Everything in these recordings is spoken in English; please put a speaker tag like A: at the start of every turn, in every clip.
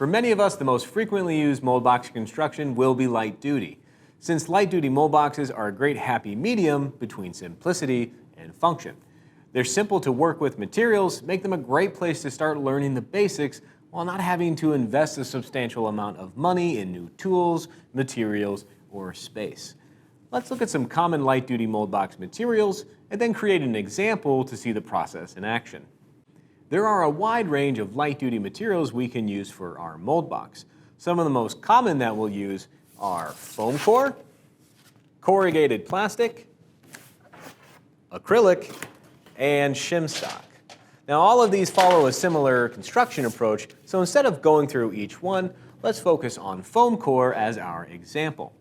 A: For many of us, the most frequently used mold box construction will be light duty, since light duty mold boxes are a great happy medium between simplicity and function. They're simple to work with materials, make them a great place to start learning the basics while not having to invest a substantial amount of money in new tools, materials, or space. Let's look at some common light duty mold box materials and then create an example to see the process in action. There are a wide range of light-duty materials we can use for our mold box. Some of the most common that we'll use are foam core, corrugated plastic, acrylic, and shim stock. Now all of these follow a similar construction approach, so instead of going through each one, let's focus on foam core as our example.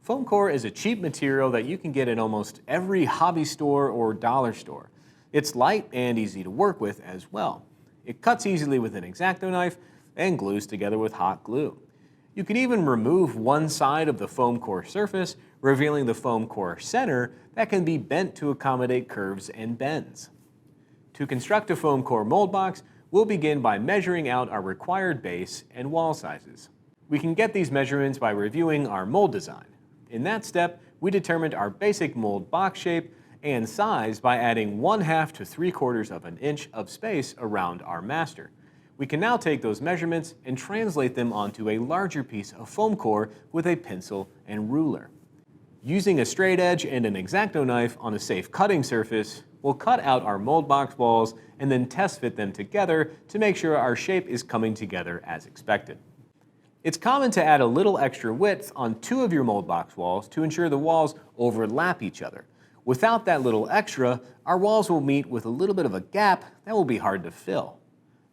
A: Foam core is a cheap material that you can get in almost every hobby store or dollar store. It's light and easy to work with as well. It cuts easily with an X-Acto knife and glues together with hot glue. You can even remove one side of the foam core surface, revealing the foam core center that can be bent to accommodate curves and bends. To construct a foam core mold box, we'll begin by measuring out our required base and wall sizes. We can get these measurements by reviewing our mold design. In that step, we determined our basic mold box shape and size by adding 1/2 to 3/4 of an inch of space around our master. We can now take those measurements and translate them onto a larger piece of foam core with a pencil and ruler. Using a straight edge and an X-Acto knife on a safe cutting surface, we'll cut out our mold box walls and then test fit them together to make sure our shape is coming together as expected. It's common to add a little extra width on 2 of your mold box walls to ensure the walls overlap each other. Without that little extra, our walls will meet with a little bit of a gap that will be hard to fill.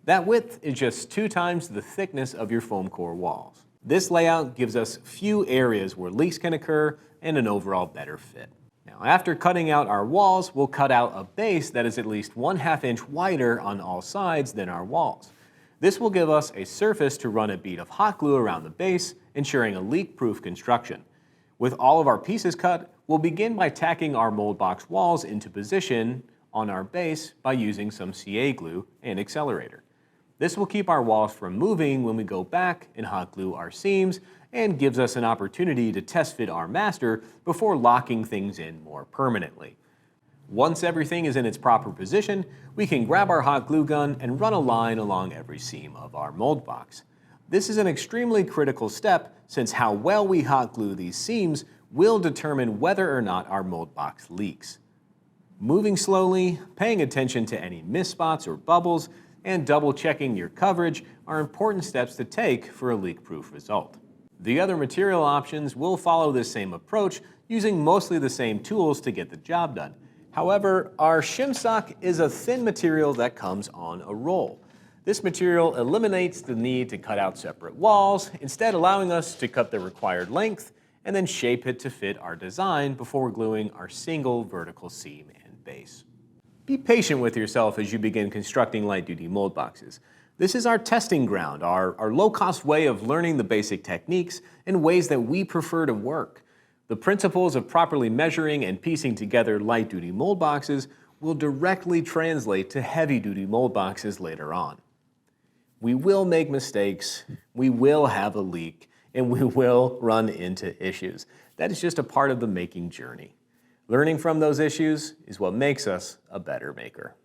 A: That width is just 2 times the thickness of your foam core walls. This layout gives us few areas where leaks can occur and an overall better fit. Now, after cutting out our walls, we'll cut out a base that is at least 1/2 inch wider on all sides than our walls. This will give us a surface to run a bead of hot glue around the base, ensuring a leak-proof construction. With all of our pieces cut, we'll begin by tacking our mold box walls into position on our base by using some CA glue and accelerator. This will keep our walls from moving when we go back and hot glue our seams and gives us an opportunity to test fit our master before locking things in more permanently. Once everything is in its proper position, we can grab our hot glue gun and run a line along every seam of our mold box. This is an extremely critical step since how well we hot glue these seams will determine whether or not our mold box leaks. Moving slowly, paying attention to any missed spots or bubbles, and double checking your coverage are important steps to take for a leak-proof result. The other material options will follow this same approach, using mostly the same tools to get the job done. However, our shim stock is a thin material that comes on a roll. This material eliminates the need to cut out separate walls, instead allowing us to cut the required length and then shape it to fit our design before gluing our single vertical seam and base. Be patient with yourself as you begin constructing light-duty mold boxes. This is our testing ground, our low-cost way of learning the basic techniques and ways that we prefer to work. The principles of properly measuring and piecing together light-duty mold boxes will directly translate to heavy-duty mold boxes later on. We will make mistakes, we will have a leak, and we will run into issues. That is just a part of the making journey. Learning from those issues is what makes us a better maker.